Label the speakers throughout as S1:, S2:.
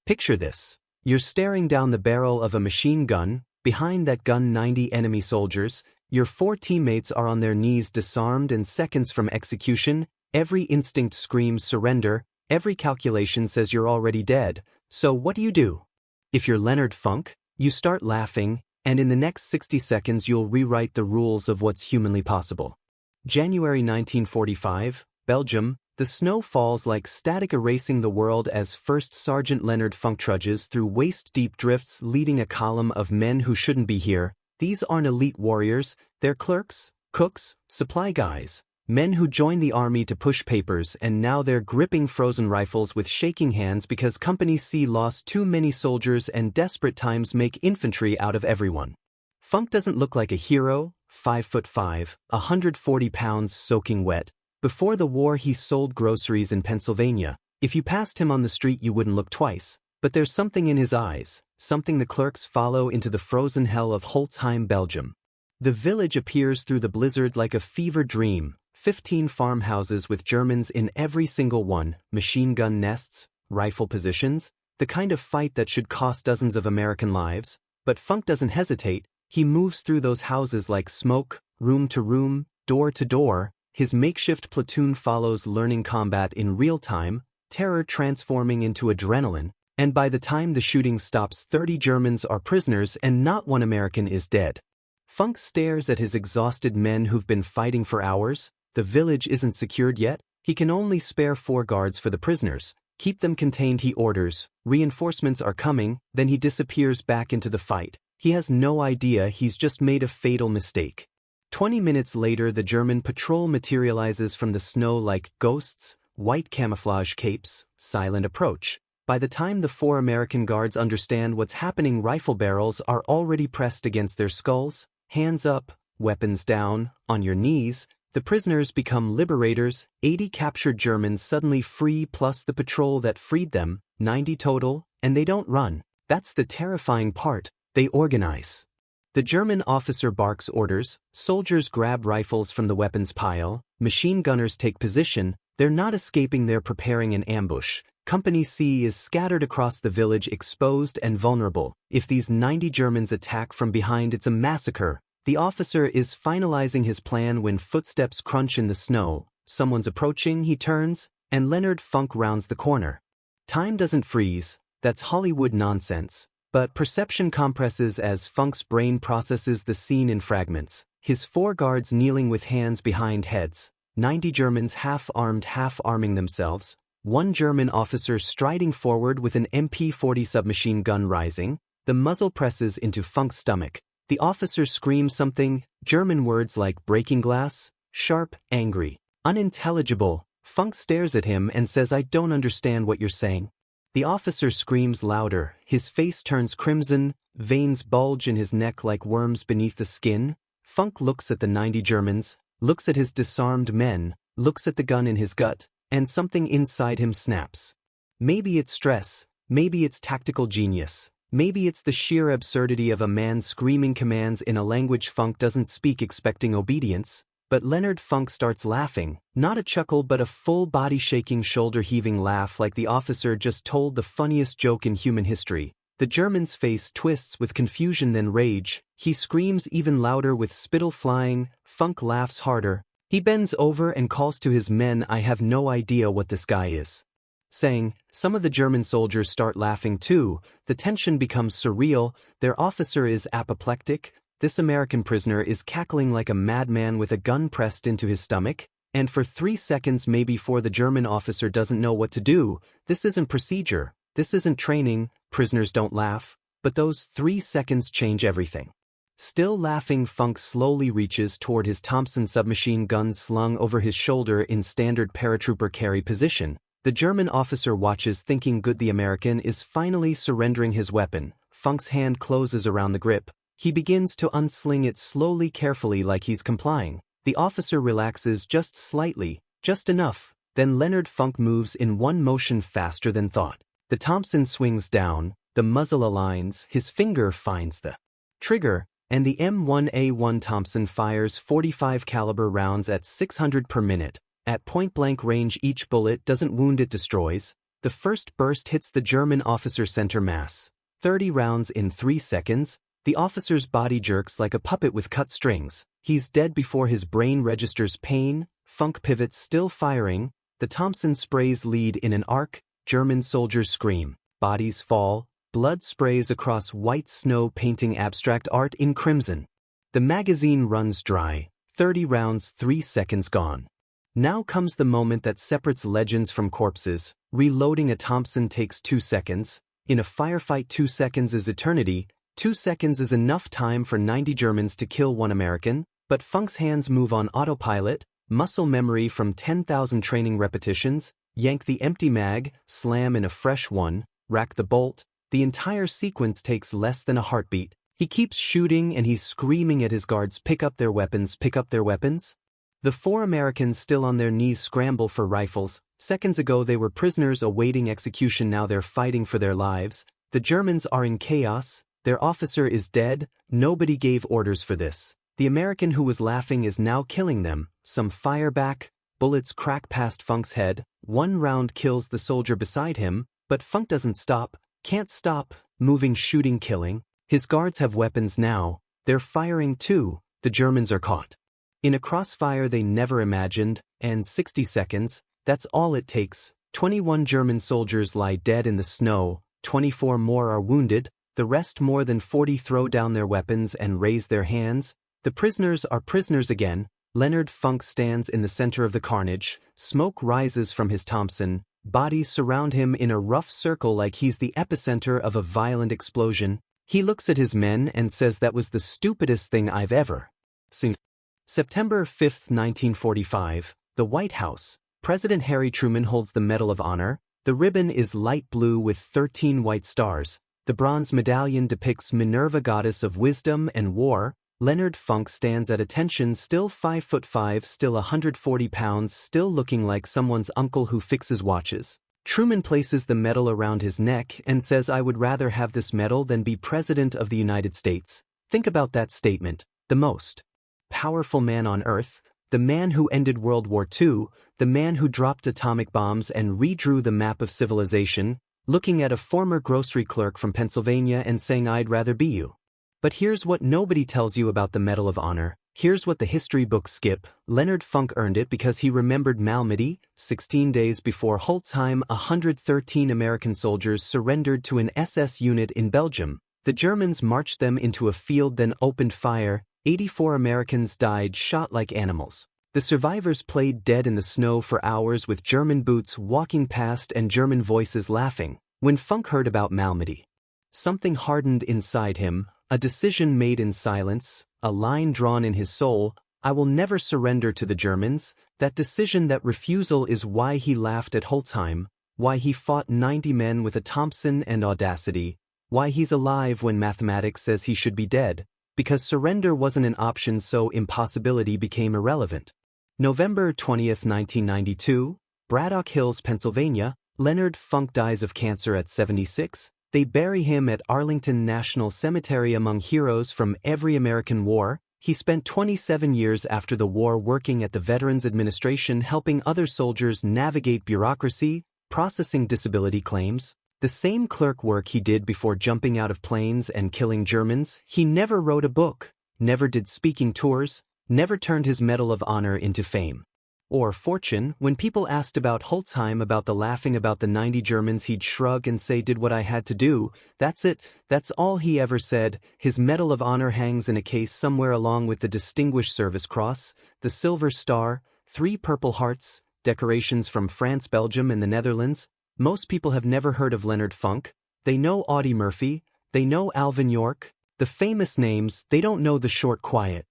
S1: Picture this. You're staring down the barrel of a machine gun, behind that gun 90 enemy soldiers, your 4 teammates are on their knees disarmed and seconds from execution, every instinct screams surrender, every calculation says you're already dead, so what do? If you're Leonard Funk, you start laughing, and in the next 60 seconds you'll rewrite the rules of what's humanly possible. January 1945, Belgium, the snow falls like static erasing the world as First Sergeant Leonard Funk trudges through waist-deep drifts leading a column of men who shouldn't be here. These aren't elite warriors, they're clerks, cooks, supply guys, men who joined the army to push papers and now they're gripping frozen rifles with shaking hands because Company C lost too many soldiers and desperate times make infantry out of everyone. Funk doesn't look like a hero, 5'5", 140 pounds soaking wet. Before the war he sold groceries in Pennsylvania. If you passed him on the street you wouldn't look twice. But there's something in his eyes, something the clerks follow into the frozen hell of Holtzheim, Belgium. The village appears through the blizzard like a fever dream, 15 farmhouses with Germans in every single one, machine gun nests, rifle positions, the kind of fight that should cost dozens of American lives. But Funk doesn't hesitate, he moves through those houses like smoke, room to room, door to door. His makeshift platoon follows learning combat in real time, terror transforming into adrenaline, and by the time the shooting stops 30 Germans are prisoners and not one American is dead. Funk stares at his exhausted men who've been fighting for hours. The village isn't secured yet, he can only spare 4 guards for the prisoners. Keep them contained, he orders. Reinforcements are coming, then he disappears back into the fight. He has no idea he's just made a fatal mistake. 20 minutes later the German patrol materializes from the snow like ghosts, white camouflage capes, silent approach. By the time the 4 American guards understand what's happening, rifle barrels are already pressed against their skulls, hands up, weapons down, on your knees. The prisoners become liberators, 80 captured Germans suddenly free plus the patrol that freed them, 90 total, and they don't run. That's the terrifying part, they organize. The German officer barks orders, soldiers grab rifles from the weapons pile, machine gunners take position, they're not escaping, they're preparing an ambush. Company C is scattered across the village, exposed and vulnerable. If these 90 Germans attack from behind, it's a massacre. The officer is finalizing his plan when footsteps crunch in the snow, someone's approaching, he turns, and Leonard Funk rounds the corner. Time doesn't freeze, that's Hollywood nonsense. But perception compresses as Funk's brain processes the scene in fragments. His 4 guards kneeling with hands behind heads, 90 Germans half-armed half-arming themselves, 1 German officer striding forward with an MP-40 submachine gun rising, the muzzle presses into Funk's stomach. The officer screams something, German words like breaking glass, sharp, angry, unintelligible. Funk stares at him and says, "I don't understand what you're saying." The officer screams louder, his face turns crimson, veins bulge in his neck like worms beneath the skin. Funk looks at the 90 Germans, looks at his disarmed men, looks at the gun in his gut, and something inside him snaps. Maybe it's stress, maybe it's tactical genius, maybe it's the sheer absurdity of a man screaming commands in a language Funk doesn't speak expecting obedience. But Leonard Funk starts laughing, not a chuckle but a full body-shaking shoulder-heaving laugh like the officer just told the funniest joke in human history. The German's face twists with confusion then rage, he screams even louder with spittle flying. Funk laughs harder. He bends over and calls to his men, "I have no idea what this guy is saying." Some of the German soldiers start laughing too. The tension becomes surreal, their officer is apoplectic. This American prisoner is cackling like a madman with a gun pressed into his stomach, and for 3 seconds maybe 4 the German officer doesn't know what to do. This isn't procedure, this isn't training, prisoners don't laugh, but those 3 seconds change everything. Still laughing, Funk slowly reaches toward his Thompson submachine gun slung over his shoulder in standard paratrooper carry position. The German officer watches thinking good, the American is finally surrendering his weapon. Funk's hand closes around the grip. He begins to unsling it slowly, carefully, like he's complying. The officer relaxes just slightly, just enough. Then Leonard Funk moves in one motion faster than thought. The Thompson swings down, the muzzle aligns, his finger finds the trigger, and the M1A1 Thompson fires 45 caliber rounds at 600 per minute. At point-blank range, each bullet doesn't wound, it destroys. The first burst hits the German officer's center mass. 30 rounds in 3 seconds. The officer's body jerks like a puppet with cut strings. He's dead before his brain registers pain. Funk pivots, still firing. The Thompson sprays lead in an arc. German soldiers scream. Bodies fall. Blood sprays across white snow, painting abstract art in crimson. The magazine runs dry. 30 rounds, 3 seconds gone. Now comes the moment that separates legends from corpses. Reloading a Thompson takes 2 seconds. In a firefight, 2 seconds is eternity. 2 seconds is enough time for 90 Germans to kill 1 American, but Funk's hands move on autopilot, muscle memory from 10,000 training repetitions, yank the empty mag, slam in a fresh one, rack the bolt. The entire sequence takes less than a heartbeat. He keeps shooting and he's screaming at his guards, pick up their weapons, pick up their weapons. The 4 Americans still on their knees scramble for rifles. Seconds ago they were prisoners awaiting execution, now they're fighting for their lives. The Germans are in chaos. Their officer is dead. Nobody gave orders for this. The American who was laughing is now killing them. Some fire back. Bullets crack past Funk's head. 1 round kills the soldier beside him, but Funk doesn't stop. Can't stop. Moving, shooting, killing. His guards have weapons now. They're firing too. The Germans are caught in a crossfire they never imagined, and 60 seconds, that's all it takes. 21 German soldiers lie dead in the snow. 24 more are wounded. The rest, more than 40, throw down their weapons and raise their hands. The prisoners are prisoners again. Leonard Funk stands in the center of the carnage. Smoke rises from his Thompson. Bodies surround him in a rough circle like he's the epicenter of a violent explosion. He looks at his men and says, "That was the stupidest thing I've ever seen." September 5, 1945, the White House. President Harry Truman holds the Medal of Honor. The ribbon is light blue with 13 white stars. The bronze medallion depicts Minerva, goddess of wisdom and war. Leonard Funk stands at attention, still 5'5", still 140 pounds, still looking like someone's uncle who fixes watches. Truman places the medal around his neck and says, "I would rather have this medal than be President of the United States." Think about that statement. The most powerful man on earth, the man who ended World War II, the man who dropped atomic bombs and redrew the map of civilization, looking at a former grocery clerk from Pennsylvania and saying, "I'd rather be you." But here's what nobody tells you about the Medal of Honor. Here's what the history books skip. Leonard Funk earned it because he remembered Malmedy. 16 days before Holtzheim, 113 American soldiers surrendered to an SS unit in Belgium. The Germans marched them into a field, then opened fire. 84 Americans died, shot like animals. The survivors played dead in the snow for hours with German boots walking past and German voices laughing. When Funk heard about Malmedy, something hardened inside him, a decision made in silence, a line drawn in his soul. I will never surrender to the Germans. That decision, that refusal, is why he laughed at Holtzheim, why he fought 90 men with a Thompson and audacity, why he's alive when mathematics says he should be dead. Because surrender wasn't an option, so impossibility became irrelevant. November 20th, 1992, Braddock Hills, Pennsylvania. Leonard Funk dies of cancer at 76. They bury him at Arlington National Cemetery among heroes from every American war. He spent 27 years after the war working at the Veterans Administration, helping other soldiers navigate bureaucracy, processing disability claims. The same clerk work he did before jumping out of planes and killing Germans. He never wrote a book, never did speaking tours, never turned his Medal of Honor into fame or fortune. When people asked about Holtzheim, about the laughing about the 90 Germans, he'd shrug and say, "Did what I had to do. That's it." That's all he ever said. His Medal of Honor hangs in a case somewhere along with the Distinguished Service Cross, the Silver Star, 3 Purple Hearts, decorations from France, Belgium, and the Netherlands. Most people have never heard of Leonard Funk. They know Audie Murphy. They know Alvin York. The famous names. They don't know the short, quiet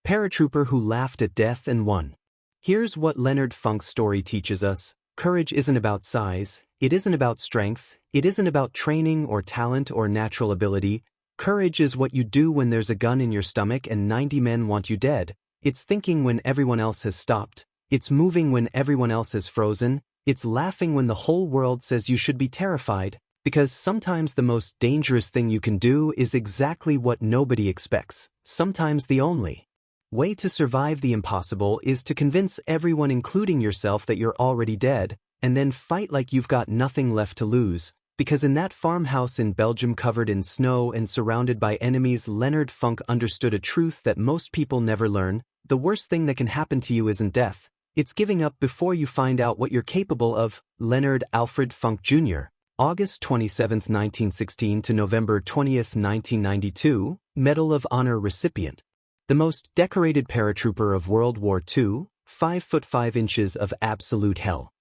S1: paratrooper who laughed at death and won. Here's what Leonard Funk's story teaches us. Courage isn't about size. It isn't about strength. It isn't about training or talent or natural ability. Courage is what you do when there's a gun in your stomach and 90 men want you dead. It's thinking when everyone else has stopped. It's moving when everyone else has frozen. It's laughing when the whole world says you should be terrified. Because sometimes the most dangerous thing you can do is exactly what nobody expects. Sometimes the only way to survive the impossible is to convince everyone, including yourself, that you're already dead. and then fight like you've got nothing left to lose, because in that farmhouse in Belgium covered in snow and surrounded by enemies, Leonard Funk understood a truth that most people never learn: the worst thing that can happen to you isn't death, it's giving up before you find out what you're capable of. Leonard Alfred Funk Jr., August 27, 1916 to November 20, 1992, Medal of Honor recipient. The most decorated paratrooper of World War II, 5 foot 5 inches of absolute hell.